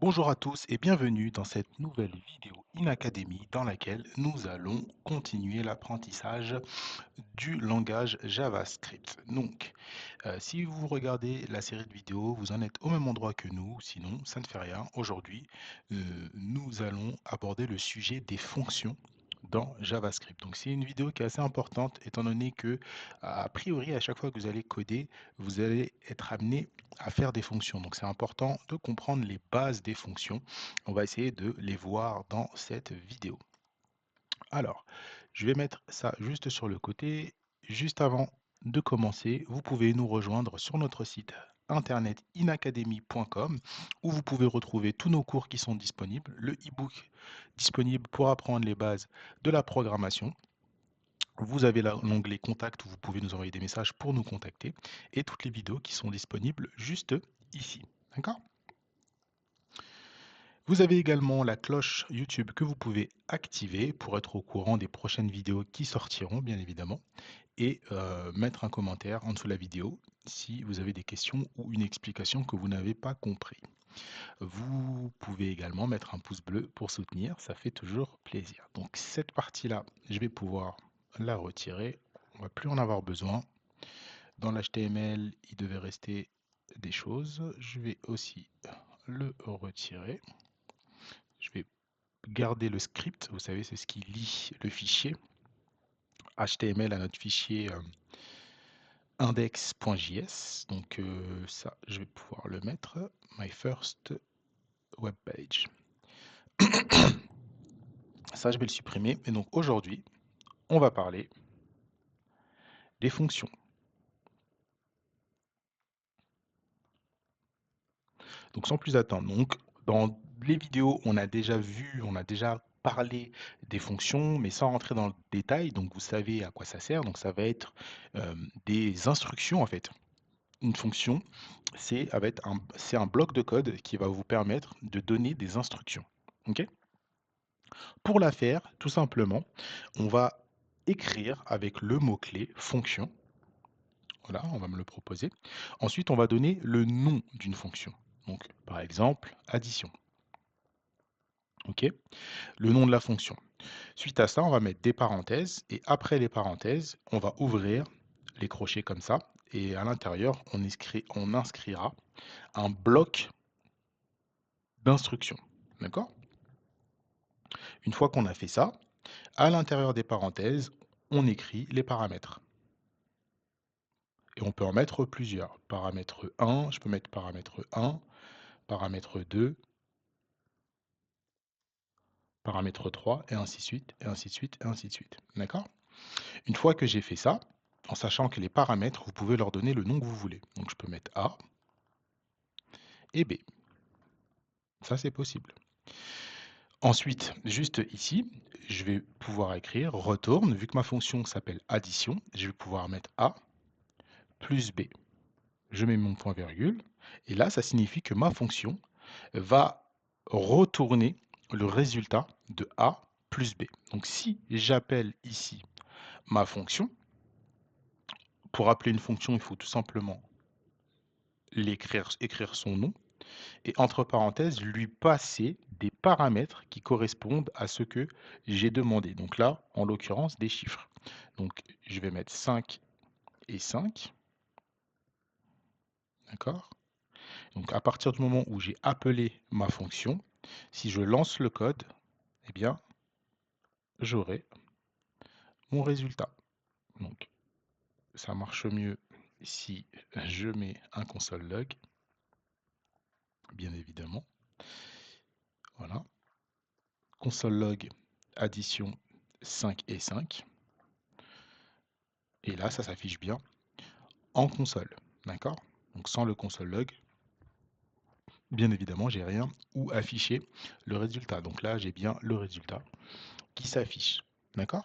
Bonjour à tous et bienvenue dans cette nouvelle vidéo InAcademy dans laquelle nous allons continuer l'apprentissage du langage JavaScript. Donc, si vous regardez la série de vidéos, vous en êtes au même endroit que nous, sinon ça ne fait rien. Aujourd'hui, nous allons aborder le sujet des fonctions dans JavaScript. Donc c'est une vidéo qui est assez importante étant donné que, a priori, à chaque fois que vous allez coder, vous allez être amené à faire des fonctions. Donc c'est important de comprendre les bases des fonctions. On va essayer de les voir dans cette vidéo. Alors, je vais mettre ça juste sur le côté. Juste avant de commencer, vous pouvez nous rejoindre sur notre site internet inacademy.com où vous pouvez retrouver tous nos cours qui sont disponibles, le e-book disponible pour apprendre les bases de la programmation. Vous avez l'onglet contact où vous pouvez nous envoyer des messages pour nous contacter et toutes les vidéos qui sont disponibles juste ici. D'accord? Vous avez également la cloche YouTube que vous pouvez activer pour être au courant des prochaines vidéos qui sortiront, bien évidemment, et mettre un commentaire en dessous de la vidéo si vous avez des questions ou une explication que vous n'avez pas compris. Vous pouvez également mettre un pouce bleu pour soutenir, ça fait toujours plaisir. Donc cette partie-là, je vais pouvoir la retirer, on ne va plus en avoir besoin. Dans l'HTML, il devait rester des choses, je vais aussi le retirer. Je vais garder le script, vous savez, c'est ce qui lie le fichier HTML à notre fichier index.js. Donc ça, je vais pouvoir le mettre. My first web page. Ça, je vais le supprimer. Et donc aujourd'hui, on va parler des fonctions. Donc sans plus attendre, donc dans les vidéos, on a déjà vu, on a déjà parlé des fonctions, mais sans rentrer dans le détail. Donc vous savez à quoi ça sert. Donc ça va être des instructions en fait. Une fonction, c'est un bloc de code qui va vous permettre de donner des instructions. Ok. Pour la faire, tout simplement, on va écrire avec le mot-clé fonction. Voilà, on va me le proposer. Ensuite, on va donner le nom d'une fonction. Donc, par exemple, addition. Ok, le nom de la fonction. Suite à ça, on va mettre des parenthèses et après les parenthèses, on va ouvrir les crochets comme ça et à l'intérieur, on inscrira un bloc d'instructions. D'accord? Une fois qu'on a fait ça, à l'intérieur des parenthèses, on écrit les paramètres. Et on peut en mettre plusieurs. Paramètre 1, je peux mettre paramètre 1, paramètre 2, paramètre 3, et ainsi de suite, et ainsi de suite, et ainsi de suite. D'accord? Une fois que j'ai fait ça, en sachant que les paramètres, vous pouvez leur donner le nom que vous voulez. Donc je peux mettre A et B. Ça, c'est possible. Ensuite, juste ici, je vais pouvoir écrire retourne, vu que ma fonction s'appelle addition, je vais pouvoir mettre A plus B. Je mets mon point virgule, et là, ça signifie que ma fonction va retourner le résultat de A plus B. Donc si j'appelle ici ma fonction, pour appeler une fonction, il faut tout simplement écrire son nom, et entre parenthèses, lui passer des paramètres qui correspondent à ce que j'ai demandé. Donc là, en l'occurrence, des chiffres. Donc je vais mettre 5 et 5. D'accord? Donc à partir du moment où j'ai appelé ma fonction, si je lance le code, eh bien, j'aurai mon résultat. Donc ça marche mieux si je mets un console log, bien évidemment. Voilà. Console log addition 5 et 5. Et là, ça s'affiche bien en console. D'accord? Donc sans le console log, bien évidemment, j'ai rien où afficher le résultat. Donc là, j'ai bien le résultat qui s'affiche. D'accord?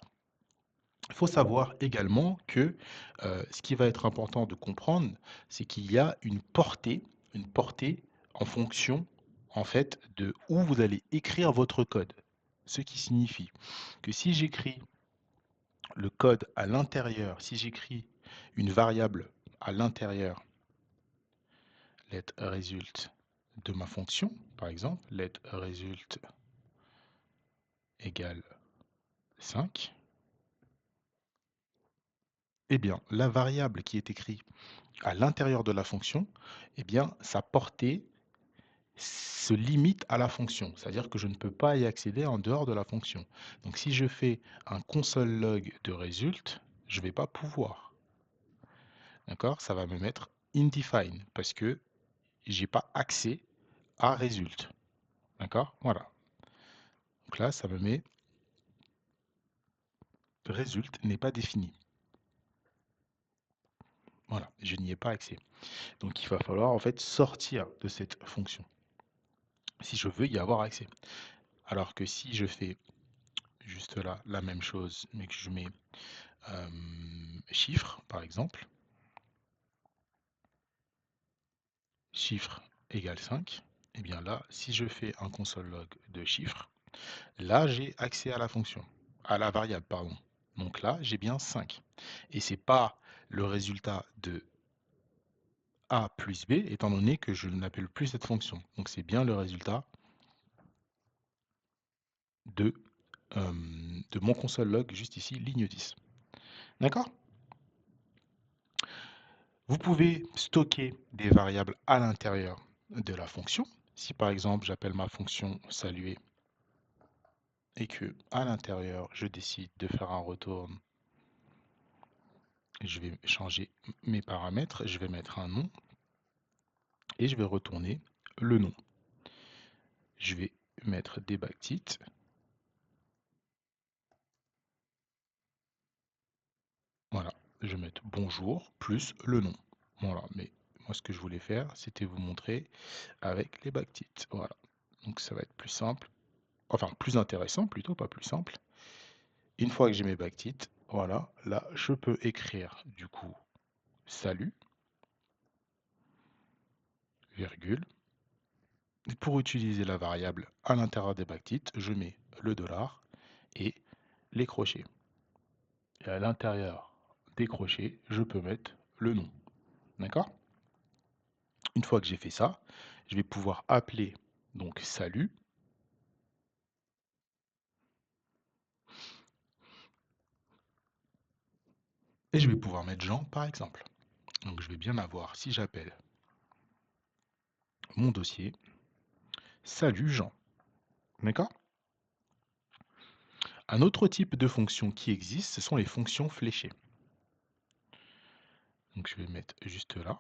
Il faut savoir également que ce qui va être important de comprendre, c'est qu'il y a une portée en fonction en fait de où vous allez écrire votre code. Ce qui signifie que si j'écris le code à l'intérieur, si j'écris une variable à l'intérieur, let result de ma fonction, par exemple, let result égale 5, eh bien, la variable qui est écrite à l'intérieur de la fonction, eh bien, sa portée se limite à la fonction. C'est-à-dire que je ne peux pas y accéder en dehors de la fonction. Donc, si je fais un console log de result, je ne vais pas pouvoir. D'accord? Ça va me mettre indefine parce que j'ai pas accès à result. D'accord? Voilà. Donc là, ça me met result n'est pas défini. Voilà, je n'y ai pas accès. Donc il va falloir en fait sortir de cette fonction si je veux y avoir accès. Alors que si je fais juste là la même chose, mais que je mets chiffre par exemple, chiffre égale 5, et bien là, si je fais un console log de chiffre, là j'ai accès à la fonction, à la variable, pardon. Donc là, j'ai bien 5. Et c'est pas le résultat de A plus B, étant donné que je n'appelle plus cette fonction. Donc c'est bien le résultat de, euh, de mon console log, juste ici, ligne 10. D'accord? Vous pouvez stocker des variables à l'intérieur de la fonction. Si par exemple j'appelle ma fonction saluer et que à l'intérieur je décide de faire un return, je vais changer mes paramètres, je vais mettre un nom et je vais retourner le nom. Je vais mettre des backtitres. Voilà, je vais mettre bonjour plus le nom. Voilà, mais moi ce que je voulais faire, c'était vous montrer avec les backtitres. Voilà, donc ça va être plus simple, enfin plus intéressant plutôt, pas plus simple. Une fois que j'ai mes backtitres, voilà, là je peux écrire du coup salut, virgule. Et pour utiliser la variable à l'intérieur des backtitres, je mets le dollar et les crochets. Et à l'intérieur des crochets, je peux mettre le nom. D'accord? Une fois que j'ai fait ça, je vais pouvoir appeler donc salut et je vais pouvoir mettre Jean par exemple. Donc je vais bien avoir, si j'appelle mon dossier, salut Jean. D'accord? Un autre type de fonction qui existe, ce sont les fonctions fléchées. Donc je vais mettre juste là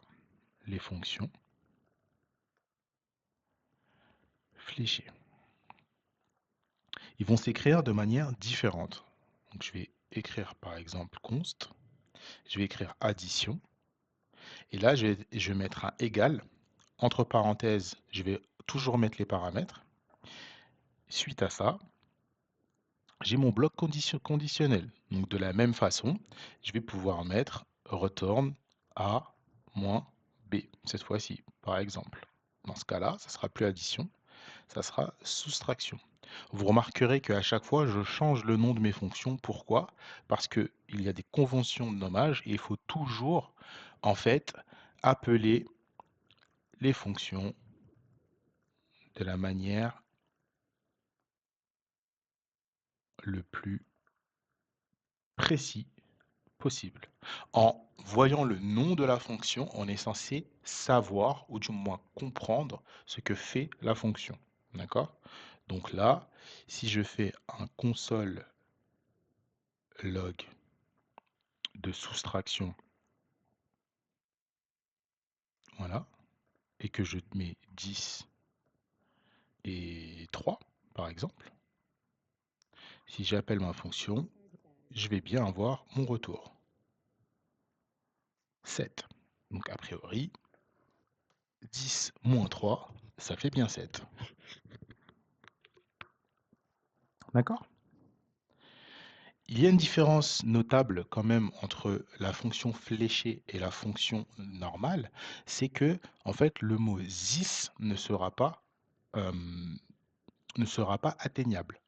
les fonctions fléchées. Ils vont s'écrire de manière différente. Donc je vais écrire par exemple const, je vais écrire addition, et là je vais mettre un égal, entre parenthèses, je vais toujours mettre les paramètres. Suite à ça, j'ai mon bloc conditionnel. Donc de la même façon, je vais pouvoir mettre return A moins B, cette fois-ci, par exemple. Dans ce cas-là, ça sera plus addition, ça sera soustraction. Vous remarquerez qu'à chaque fois, je change le nom de mes fonctions. Pourquoi? Parce qu'il y a des conventions de nommage et il faut toujours, en fait, appeler les fonctions de la manière le plus précis possible. En voyant le nom de la fonction, on est censé savoir, ou du moins comprendre, ce que fait la fonction. D'accord? Donc là, si je fais un console log de soustraction, voilà, et que je mets 10 et 3, par exemple, si j'appelle ma fonction, je vais bien avoir mon retour. 7. Donc a priori, 10 moins 3, ça fait bien 7. D'accord? Il y a une différence notable quand même entre la fonction fléchée et la fonction normale, c'est que en fait le mot this euh, ne sera pas atteignable.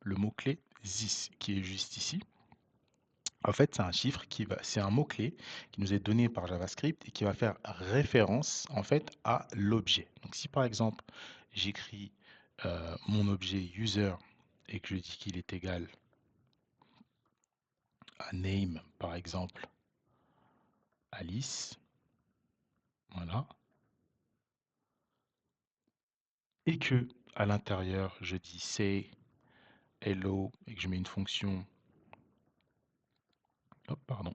Le mot-clé this qui est juste ici, En fait, c'est un chiffre c'est un mot-clé qui nous est donné par JavaScript et qui va faire référence en fait à l'objet. Donc si par exemple j'écris mon objet user et que je dis qu'il est égal à name par exemple Alice, voilà, et que à l'intérieur je dis say hello et que je mets une fonction, hop, pardon,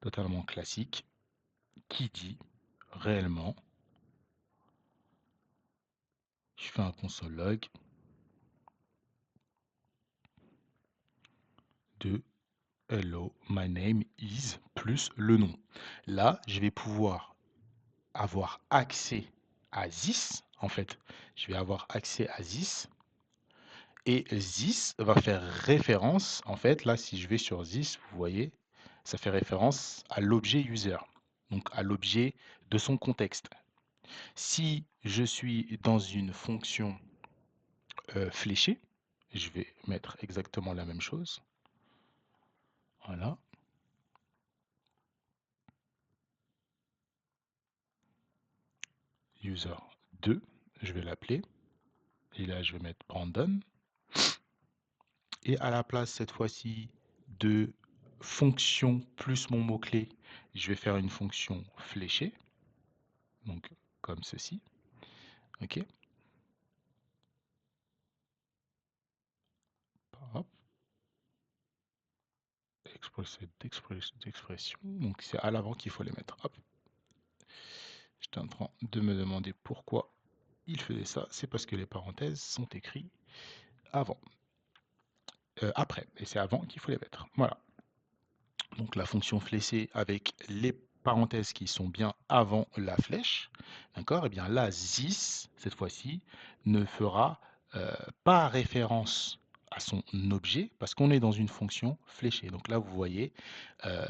totalement classique qui dit réellement, je fais un console log de hello, my name is plus le nom. Là, je vais pouvoir avoir accès à this. En fait, je vais avoir accès à this. Et this va faire référence. En fait, là, si je vais sur this, vous voyez, ça fait référence à l'objet user. Donc à l'objet de son contexte. Si je suis dans une fonction fléchée, je vais mettre exactement la même chose. Voilà. User 2, je vais l'appeler. Et là, je vais mettre Brandon. Et à la place, cette fois-ci, de fonction plus mon mot-clé, je vais faire une fonction fléchée. Donc, comme ceci. OK. Hop. D'expression. Donc, c'est à l'avant qu'il faut les mettre. Hop. J'étais en train de me demander pourquoi il faisait ça. C'est parce que les parenthèses sont écrites avant. Après. Et c'est avant qu'il faut les mettre. Voilà. Donc la fonction fléchée avec les parenthèses qui sont bien avant la flèche, d'accord? Et bien là, this, cette fois-ci, ne fera pas référence à son objet parce qu'on est dans une fonction fléchée. Donc là, vous voyez, euh,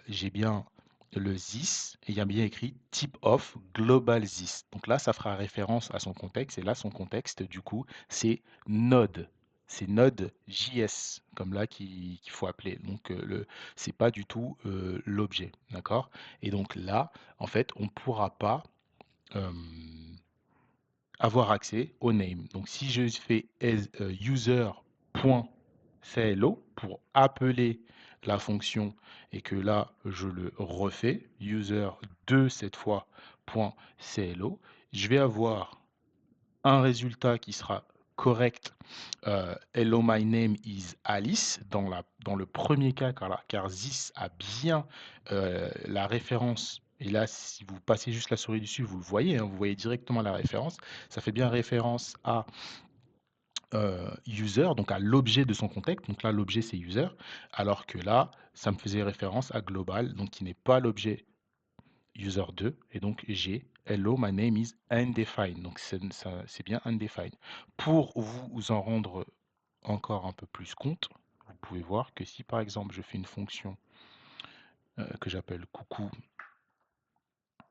j'ai bien le this et il y a bien écrit type of global this. Donc là, ça fera référence à son contexte et là, son contexte, du coup, c'est Node. C'est Node.js, comme là qu'il faut appeler. Donc c'est pas du tout l'objet, d'accord? Et donc là, en fait, on ne pourra pas euh, avoir accès au name. Donc si je fais user.sayhello pour appeler la fonction et que là je le refais, user2 cette fois .sayhello, je vais avoir un résultat qui sera correct. Hello, my name is Alice. Dans le premier cas, car this a bien la référence. Et là, si vous passez juste la souris dessus, vous le voyez, hein, vous voyez directement la référence. Ça fait bien référence à user, donc à l'objet de son contexte. Donc là, l'objet, c'est user. Alors que là, ça me faisait référence à global, donc qui n'est pas l'objet user 2 et donc j'ai hello my name is undefined, donc c'est bien undefined. Pour vous en rendre encore un peu plus compte, vous pouvez voir que si par exemple je fais une fonction que j'appelle coucou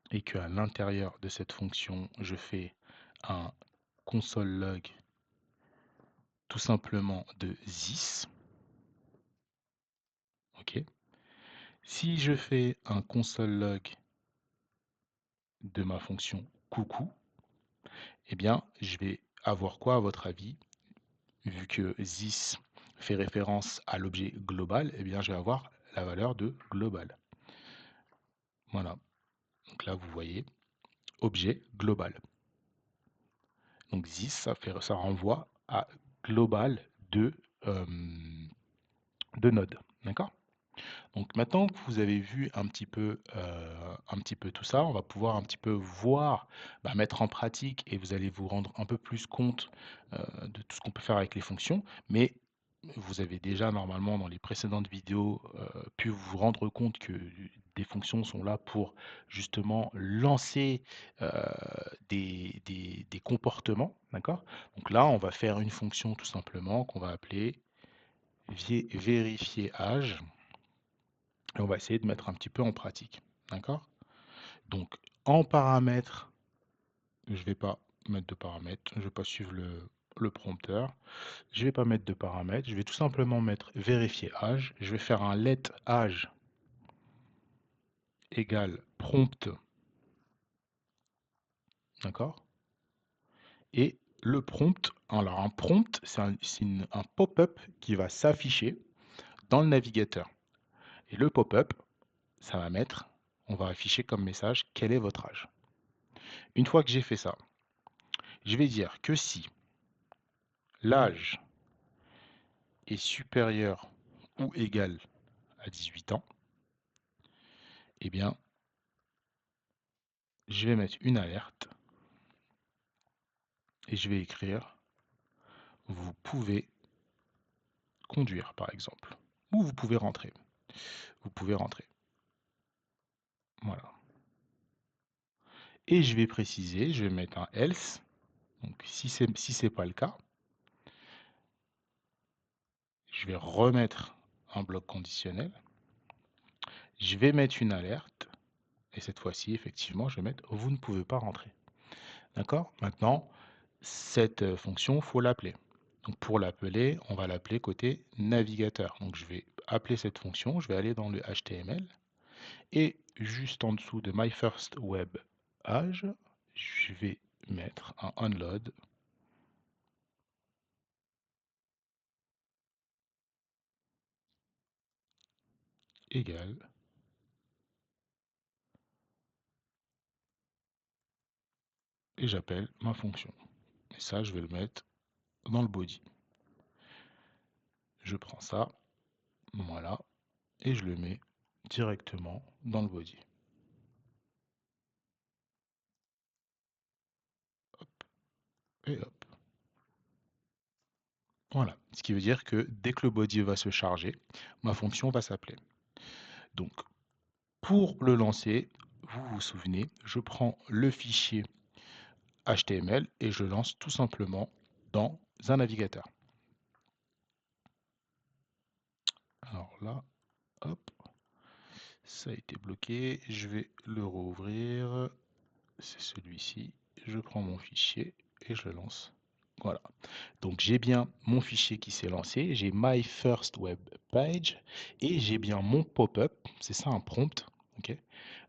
et qu'à l'intérieur de cette fonction je fais un console log tout simplement de this, ok, si je fais un console log de ma fonction coucou, eh bien je vais avoir quoi à votre avis? Vu que this fait référence à l'objet global, eh bien, je vais avoir la valeur de global. Voilà. Donc là, vous voyez, objet global. Donc this, ça renvoie à global euh, de node. D'accord? Donc maintenant que vous avez vu un petit peu tout ça, on va pouvoir un petit peu voir, mettre en pratique et vous allez vous rendre un peu plus compte de tout ce qu'on peut faire avec les fonctions. Mais vous avez déjà normalement dans les précédentes vidéos pu vous rendre compte que des fonctions sont là pour justement lancer euh, des comportements, d'accord? Donc là, on va faire une fonction tout simplement qu'on va appeler vérifier âge et on va essayer de mettre un petit peu en pratique, d'accord? Donc en paramètres, je ne vais pas mettre de paramètres, je ne vais pas suivre le le prompteur. Je vais pas mettre de paramètres, je vais tout simplement mettre vérifier âge. Je vais faire un let âge égale prompt, d'accord? Et le prompt, alors un prompt, c'est un pop-up qui va s'afficher dans le navigateur. Et le pop-up, ça va mettre, on va afficher comme message quel est votre âge. Une fois que j'ai fait ça, je vais dire que si l'âge est supérieur ou égal à 18 ans, eh bien, je vais mettre une alerte et je vais écrire vous pouvez conduire, par exemple. Ou vous pouvez rentrer. Vous pouvez rentrer. Voilà. Et je vais préciser, je vais mettre un else. Donc si c'est pas le cas, je vais remettre un bloc conditionnel. Je vais mettre une alerte. Et cette fois-ci, effectivement, je vais mettre vous ne pouvez pas rentrer. D'accord? Maintenant, cette fonction, il faut l'appeler. Donc pour l'appeler, on va l'appeler côté navigateur. Donc je vais appeler cette fonction, je vais aller dans le HTML et juste en dessous de My First Web Page, je vais mettre un onload égal et j'appelle ma fonction. Et ça, je vais le mettre dans le body. Je prends ça, voilà, et je le mets directement dans le body. Et hop. Voilà. Ce qui veut dire que dès que le body va se charger, ma fonction va s'appeler. Donc, pour le lancer, vous vous souvenez, je prends le fichier HTML et je lance tout simplement dans un navigateur. Alors là, hop, ça a été bloqué. Je vais le rouvrir. C'est celui-ci. Je prends mon fichier et je le lance. Voilà. Donc j'ai bien mon fichier qui s'est lancé. J'ai My First Web Page et j'ai bien mon pop-up. C'est ça un prompt. Ok.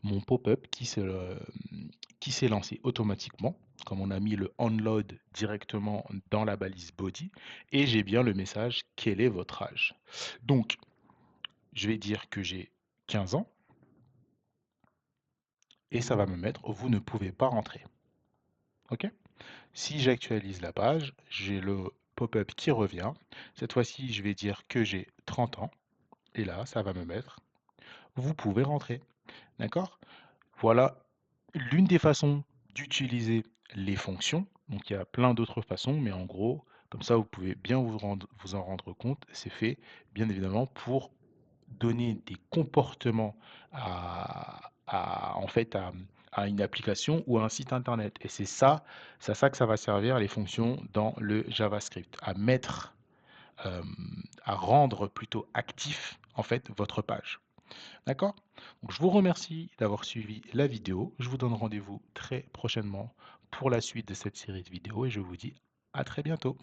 Mon pop-up qui s'est lancé automatiquement. Comme on a mis le onload directement dans la balise body. Et j'ai bien le message quel est votre âge. Donc je vais dire que j'ai 15 ans et ça va me mettre vous ne pouvez pas rentrer. OK? Si j'actualise la page, j'ai le pop-up qui revient. Cette fois-ci, je vais dire que j'ai 30 ans et là, ça va me mettre vous pouvez rentrer. D'accord? Voilà l'une des façons d'utiliser les fonctions. Donc il y a plein d'autres façons, mais en gros, comme ça, vous pouvez bien vous en rendre compte. C'est fait, bien évidemment, pour donner des comportements en fait, à une application ou à un site internet. Et c'est à ça que ça va servir les fonctions dans le JavaScript, à mettre, euh, à rendre plutôt actif en fait votre page. D'accord? Donc, je vous remercie d'avoir suivi la vidéo. Je vous donne rendez-vous très prochainement pour la suite de cette série de vidéos et je vous dis à très bientôt.